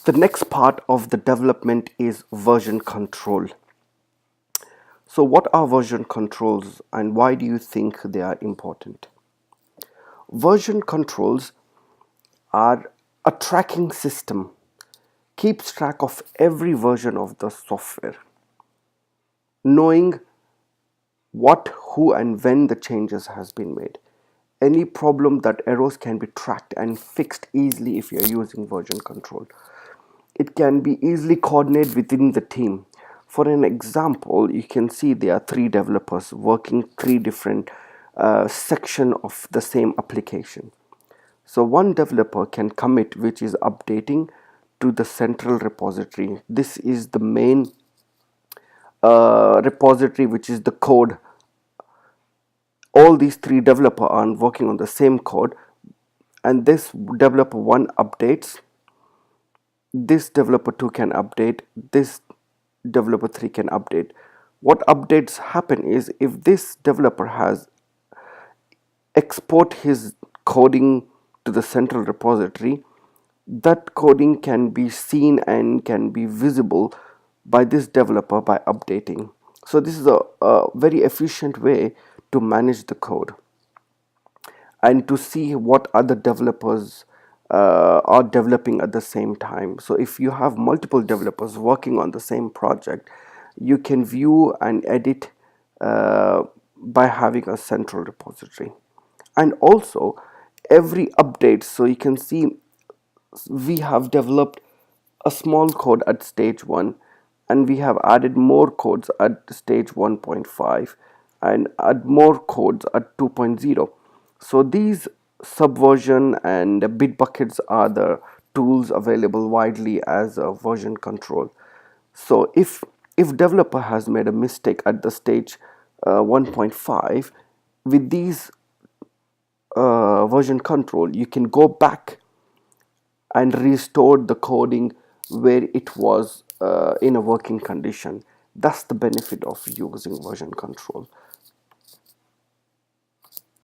The next part of the development is version control. So what are version controls and why do you think they are important? Version controls are a tracking system, keeps track of every version of the software, knowing what, who and when the changes has been made. Any problem that errors can be tracked and fixed easily if you're using version control. It can be easily coordinated within the team. For an example, you can see there are three developers working three different section of the same application. So one developer can commit which is updating to the central repository. This is the main repository which is the code. All these three developers are working on the same code, and this developer 1 updates, this developer 2 can update, this developer 3 can update. What updates happen is if this developer has export his coding to the central repository, that coding can be seen and can be visible by this developer by updating. So this is a very efficient way to manage the code and to see what other developers are developing at the same time. So if you have multiple developers working on the same project, you can view and edit by having a central repository. And also every update, so you can see we have developed a small code at stage 1 and we have added more codes at stage 1.5 and add more codes at 2.0. So these subversion and bit buckets are the tools available widely as a version control. So if developer has made a mistake at the stage 1.5, with these version control you can go back and restore the coding where it was in a working condition. That's the benefit of using version control.